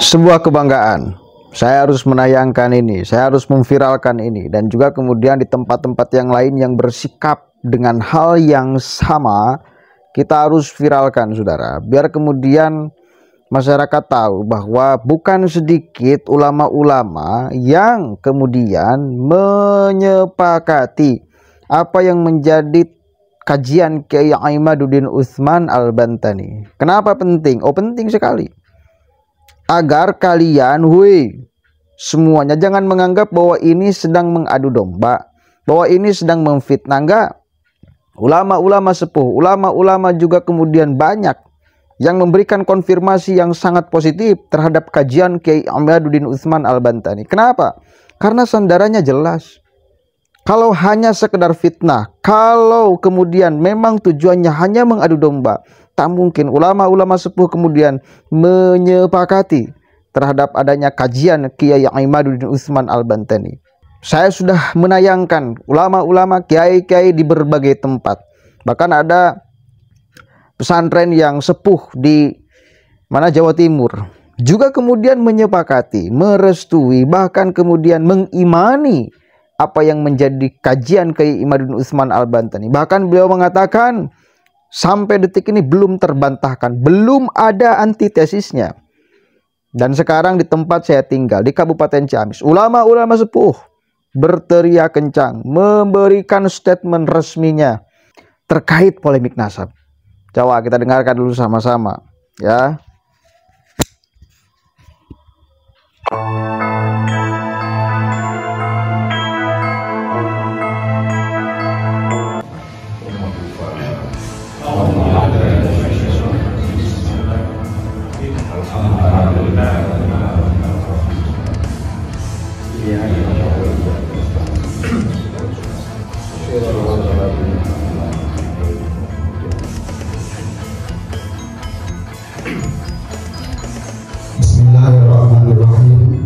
Sebuah kebanggaan. Saya harus menayangkan ini, saya harus memviralkan ini, dan juga kemudian di tempat-tempat yang lain yang bersikap dengan hal yang sama, kita harus viralkan, saudara, biar kemudian masyarakat tahu bahwa bukan sedikit ulama-ulama yang kemudian menyepakati apa yang menjadi kajian Kiai Imaduddin Utsman Al-Bantani. Kenapa penting? Oh, penting sekali. Agar kalian, semuanya jangan menganggap bahwa ini sedang mengadu domba, bahwa ini sedang memfitnah. Enggak. Ulama-ulama sepuh, ulama-ulama juga kemudian banyak yang memberikan konfirmasi yang sangat positif terhadap kajian Kiai Imaduddin Utsman Al-Bantani. Kenapa? Karena sandarannya jelas. Kalau hanya sekedar fitnah, kalau kemudian memang tujuannya hanya mengadu domba, tak mungkin ulama-ulama sepuh kemudian menyepakati terhadap adanya kajian Kiai Imaduddin Utsman Al-Bantani. Saya sudah menayangkan ulama-ulama, kiai-kiai di berbagai tempat. Bahkan ada pesantren yang sepuh di Jawa Timur juga kemudian menyepakati, merestui, bahkan kemudian mengimani apa yang menjadi kajian Kiai Imaduddin Utsman Al-Bantani. Bahkan beliau mengatakan sampai detik ini belum terbantahkan, belum ada antitesisnya. Dan sekarang di tempat saya tinggal di Kabupaten Ciamis, ulama-ulama sepuh berteriak kencang memberikan statement resminya terkait polemik nasab. Coba kita dengarkan dulu sama-sama ya. Bismillahirrahmanirrahim.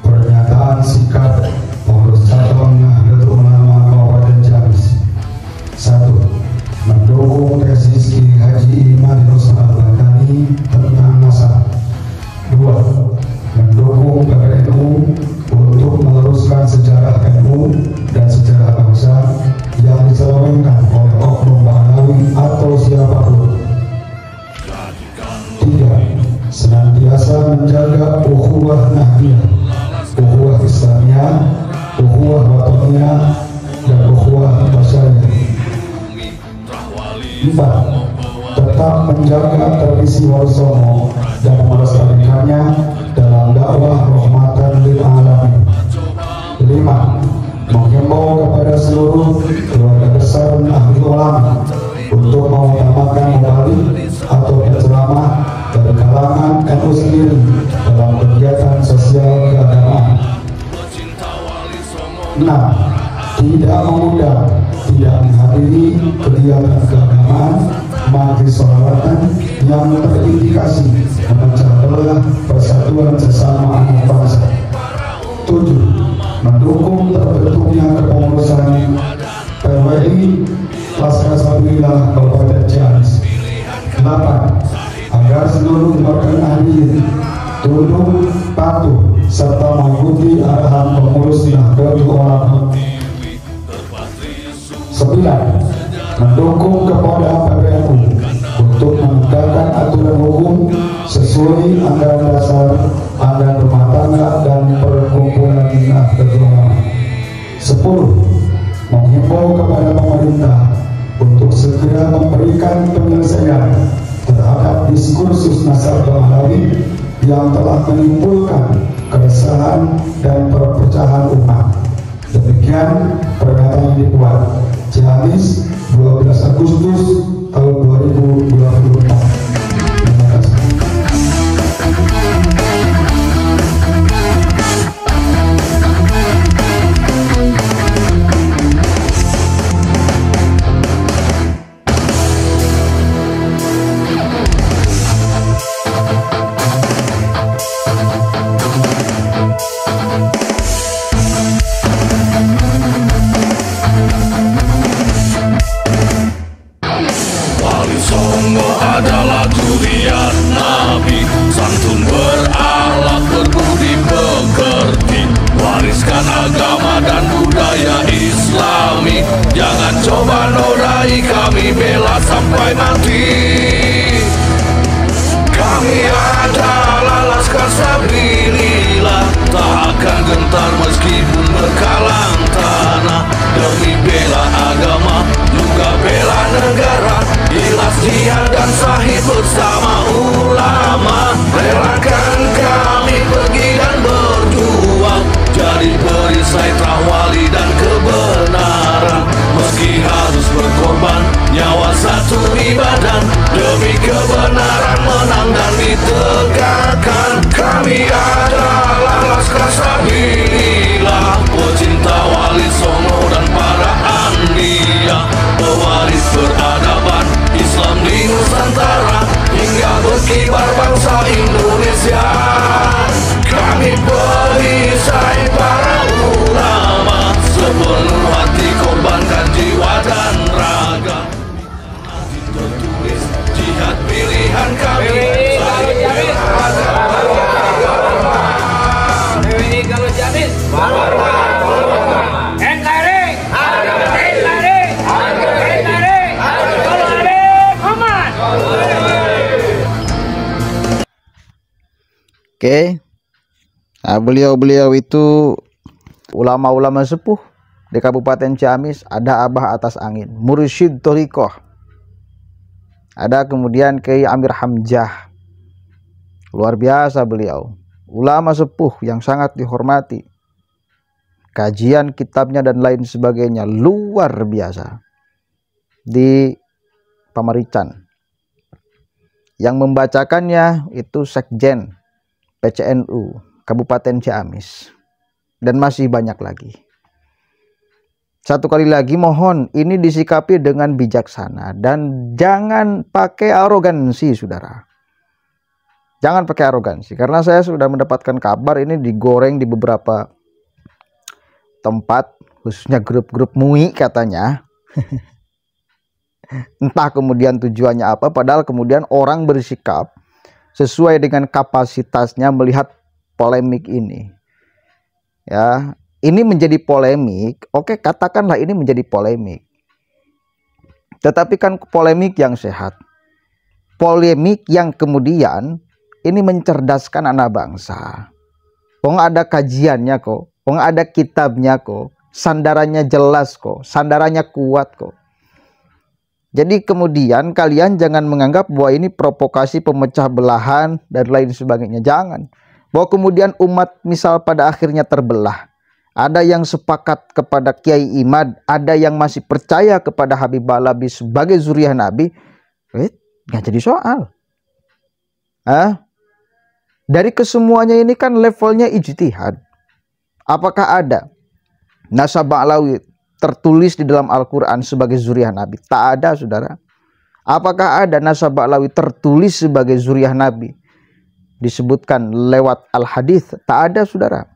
Pernyataan sikap pengurus cabang Nahdlatul Ulama Kabupaten Ciamis. 1. Mendukung tesis Kiai Haji Imaduddin Utsman Al-Bantani tentang nasab. 2. Mendukung PBNU untuk meneruskan sejarah NU dan sejarah bangsa yang diselewengkan oleh oknum Ba'alawi atau siapapun. 3. Senantiasa menjaga ukhuwah nahdiyah, ukhuwah Islamiyah, ukhuwah wataniyah, dan ukhuwah basyariyah. 4. Tetap menjaga tradisi Warsono dan melestarikannya dalam dakwah rahmatan lil alamin. 5. Menghimbau kepada seluruh keluarga besar Nahdlatul Ulama untuk mengutamakan mubalik atau penceramah dari kalangan NU sendiri dalam kegiatan sosial keagamaan. 6. Tidak mengundang, tidak menghadiri kegiatan keagamaan, majelis sholawatan yang terindikasi memecah belah persatuan sesama anak bangsa. 7. Mendukung terbentuknya kepengurusan PWI Laskar-Sabilillah Kabupaten Ciamis. 8. Agar seluruh warga hadirin tunduk, patuh, serta mengikuti arahan pengurus Nahdlatul Ulama. 9. Mendukung kepada PBNU untuk menegakkan aturan hukum sesuai anggaran dasar, anggaran rumah tangga, dan perkumpulan Nahdlatul Ulama. 10. Menghimbau kepada pemerintah untuk segera memberikan penyelesaian terhadap diskursus nasab Ba'alawi yang telah menimbulkan keresahan dan perpecahan umat. Demikian pernyataan yang dibuat Ciamis 12 Agustus tahun 2024. Terima kasih. Wali Songo adalah Nyawa satu di badan, demi kebenaran menang dan ditegakkan. Kami adalah Laskar Sabilillah, pecinta Wali Songo dan para anbiya, pewaris peradaban Islam di Nusantara hingga berkibar bangsa Indonesia. Kami perisai para ulama, sepenuh hati korbankan jiwa dan raga. Tertulis jihad pilihan kami. Kalau Jamis, NKRI, Oke. Nah, beliau-beliau itu ulama-ulama sepuh di Kabupaten Ciamis. Ada Abah Atas Angin, Mursyid Thoriqoh. Ada kemudian Kiai Amir Hamzah. Luar biasa beliau. Ulama sepuh yang sangat dihormati. Kajian kitabnya dan lain sebagainya luar biasa. Di Pamarican. Yang membacakannya itu Sekjen PCNU Kabupaten Ciamis. Dan masih banyak lagi. Satu kali lagi mohon ini disikapi dengan bijaksana. Dan jangan pakai arogansi, saudara. Jangan pakai arogansi. Karena saya sudah mendapatkan kabar ini digoreng di beberapa tempat. Khususnya grup-grup MUI katanya. Entah kemudian tujuannya apa. Padahal kemudian orang bersikap sesuai dengan kapasitasnya melihat polemik ini. Ya, ini menjadi polemik. Oke, katakanlah ini menjadi polemik. Tetapi kan polemik yang sehat. Polemik yang kemudian ini mencerdaskan anak bangsa. Ada kajiannya kok. Ada kitabnya kok. Sandarannya jelas kok. Sandarannya kuat kok. Jadi kemudian kalian jangan menganggap bahwa ini provokasi pemecah belahan dan lain sebagainya. Jangan. Bahwa kemudian umat misal pada akhirnya terbelah. Ada yang sepakat kepada Kiai Imad. Ada yang masih percaya kepada Habib Balabi sebagai zuriat Nabi. Nggak jadi soal. Dari kesemuanya ini kan levelnya ijtihad. Apakah ada nasab Ba'lawi tertulis di dalam Al-Quran sebagai zuriat Nabi? Tak ada, saudara. Apakah ada nasab Ba'lawi tertulis sebagai zuriat Nabi? Disebutkan lewat Al-Hadith? Tak ada, saudara.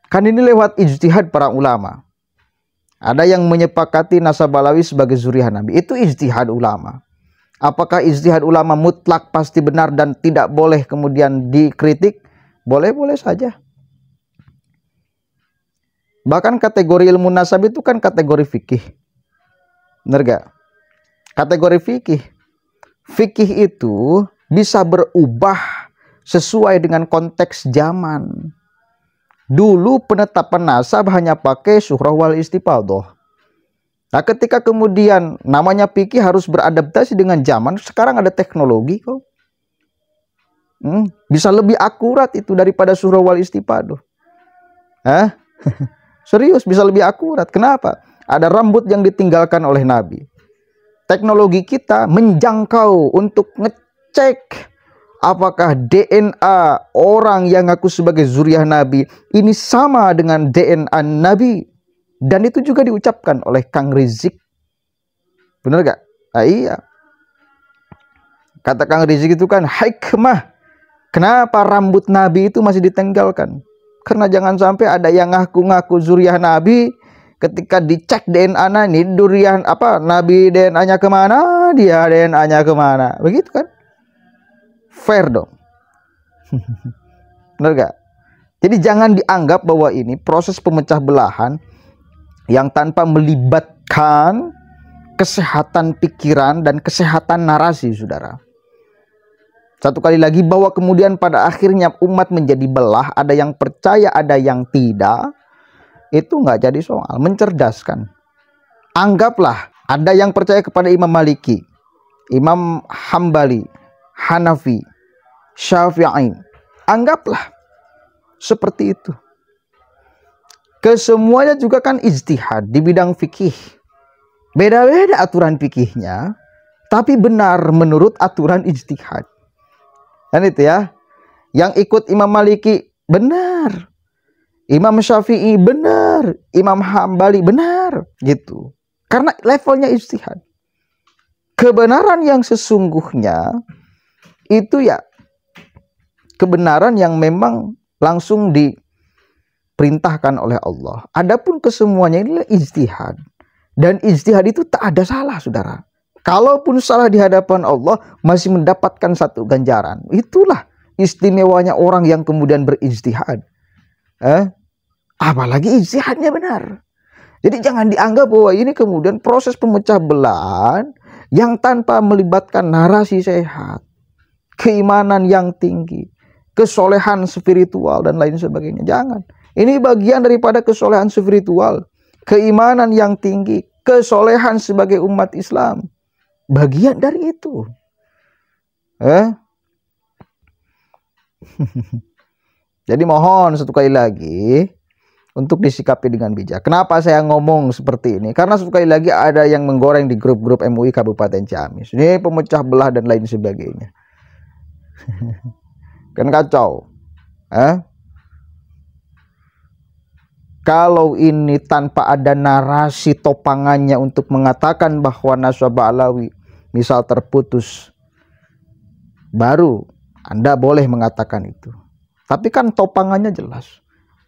Kan ini lewat ijtihad para ulama. Ada yang menyepakati nasab Ba'lawi sebagai zuriat Nabi. Itu ijtihad ulama. Apakah ijtihad ulama mutlak pasti benar dan tidak boleh kemudian dikritik? Boleh-boleh saja. Bahkan kategori ilmu nasab itu kan kategori fikih. Benar gak? Kategori fikih. Fikih itu bisa berubah sesuai dengan konteks zaman. Dulu penetapan nasab hanya pakai surah wal istifadah. Nah, ketika kemudian namanya fikih harus beradaptasi dengan zaman, sekarang ada teknologi kok. Bisa lebih akurat itu daripada surah wal istifadah. Serius, bisa lebih akurat. Kenapa? Ada rambut yang ditinggalkan oleh Nabi. Teknologi kita menjangkau untuk ngecek apakah DNA orang yang ngaku sebagai zuriat Nabi ini sama dengan DNA Nabi. Dan itu juga diucapkan oleh Kang Rizik. Benar gak? Iya. Kata Kang Rizik itu kan hikmah. Kenapa rambut Nabi itu masih ditinggalkan? Karena jangan sampai ada yang ngaku-ngaku zuriat Nabi, ketika dicek DNA-nya ini durian Nabi DNA-nya kemana, dia DNA-nya kemana, begitu kan? Fair dong. Benar gak? Jadi jangan dianggap bahwa ini proses pemecah belahan yang tanpa melibatkan kesehatan pikiran dan kesehatan narasi, saudara. Satu kali lagi, bahwa kemudian pada akhirnya umat menjadi belah, ada yang percaya, ada yang tidak, itu nggak jadi soal. Mencerdaskan. Anggaplah ada yang percaya kepada Imam Maliki, Imam Hambali, Hanafi, Syafi'i. Anggaplah seperti itu. Kesemuanya juga kan ijtihad di bidang fikih. Beda-beda aturan fikihnya, tapi benar menurut aturan ijtihad. Kan itu ya. Yang ikut Imam Maliki benar. Imam Syafi'i benar. Imam Hambali benar. Gitu. Karena levelnya ijtihad. Kebenaran yang sesungguhnya itu ya kebenaran yang memang langsung diperintahkan oleh Allah. Adapun kesemuanya inilah ijtihad. Dan ijtihad itu tak ada salah, saudara. Kalaupun salah di hadapan Allah, masih mendapatkan satu ganjaran. Itulah istimewanya orang yang kemudian berijtihad. Apalagi ijtihadnya benar. Jadi jangan dianggap bahwa ini kemudian proses pemecah belahan yang tanpa melibatkan narasi sehat, keimanan yang tinggi, kesolehan spiritual, dan lain sebagainya. Jangan. Ini bagian daripada kesolehan spiritual, keimanan yang tinggi, kesolehan sebagai umat Islam. Bagian dari itu. Jadi mohon satu kali lagi untuk disikapi dengan bijak. Kenapa saya ngomong seperti ini? Karena sekali lagi ada yang menggoreng di grup-grup MUI Kabupaten Ciamis. Ini pemecah belah dan lain sebagainya. Kan kacau. Kalau ini tanpa ada narasi topangannya untuk mengatakan bahwa nasabah alawi misal terputus, baru Anda boleh mengatakan itu. Tapi kan topangannya jelas.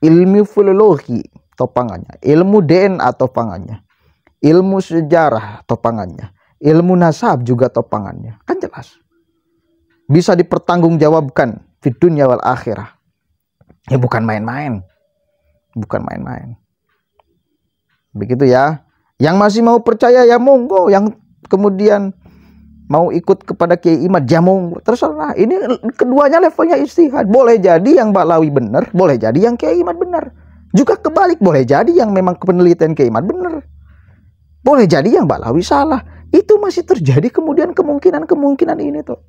Ilmu filologi topangannya, ilmu DNA topangannya, ilmu sejarah topangannya, ilmu nasab juga topangannya. Kan jelas. Bisa dipertanggungjawabkan di dunia wal akhirah. Ya bukan main-main. Bukan main-main. Begitu ya. Yang masih mau percaya ya monggo. Yang kemudian mau ikut kepada Kiai Imad ya monggo. Terserah. Ini keduanya levelnya ijtihad. Boleh jadi yang Ba'lawi benar, boleh jadi yang Kiai Imad benar. Juga kebalik, boleh jadi yang memang penelitian Kiai Imad benar, boleh jadi yang Ba'lawi salah. Itu masih terjadi kemudian kemungkinan ini tuh.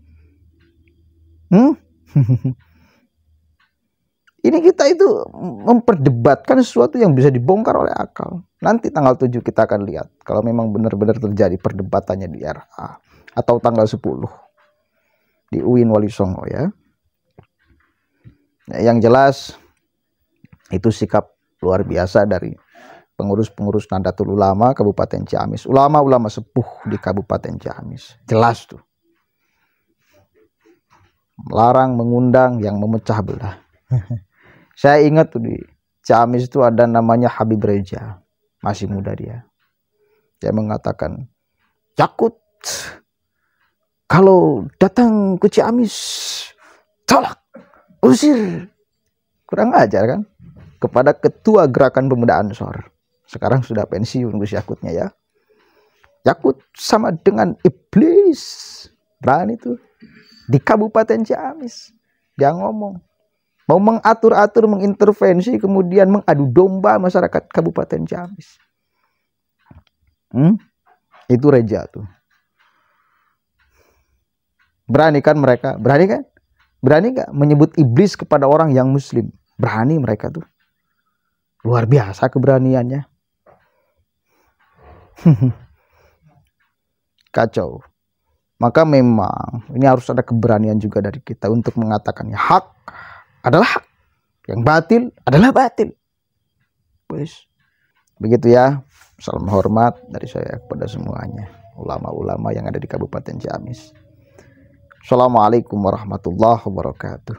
Ini kita itu memperdebatkan sesuatu yang bisa dibongkar oleh akal. Nanti tanggal 7 kita akan lihat. Kalau memang benar-benar terjadi perdebatannya di RA. Atau tanggal 10. Di UIN Wali Songo ya. Yang jelas, itu sikap luar biasa dari pengurus-pengurus Nahdlatul Ulama Kabupaten Ciamis. Ulama-ulama sepuh di Kabupaten Ciamis. Jelas tuh. Melarang, mengundang yang memecah belah. Saya ingat tuh di Ciamis itu ada namanya Habib Reja, masih muda dia. Dia mengatakan, Yakut kalau datang ke Ciamis tolak, usir. Kurang ajar kan? Kepada ketua gerakan pemuda Ansor. Sekarang sudah pensiun Gus Yakutnya ya. Yakut sama dengan iblis. Berani tuh di Kabupaten Ciamis. Dia ngomong mau mengatur-atur, mengintervensi, kemudian mengadu domba masyarakat Kabupaten Ciamis. Itu Reja tuh. Berani kan mereka? Berani kan? Berani gak menyebut iblis kepada orang yang muslim? Berani mereka tuh. Luar biasa keberaniannya. Kacau. Maka memang ini harus ada keberanian juga dari kita untuk mengatakannya hak adalah hak, yang batil adalah batil. Begitu ya. Salam hormat dari saya kepada semuanya, ulama-ulama yang ada di Kabupaten Ciamis. Assalamualaikum warahmatullahi wabarakatuh.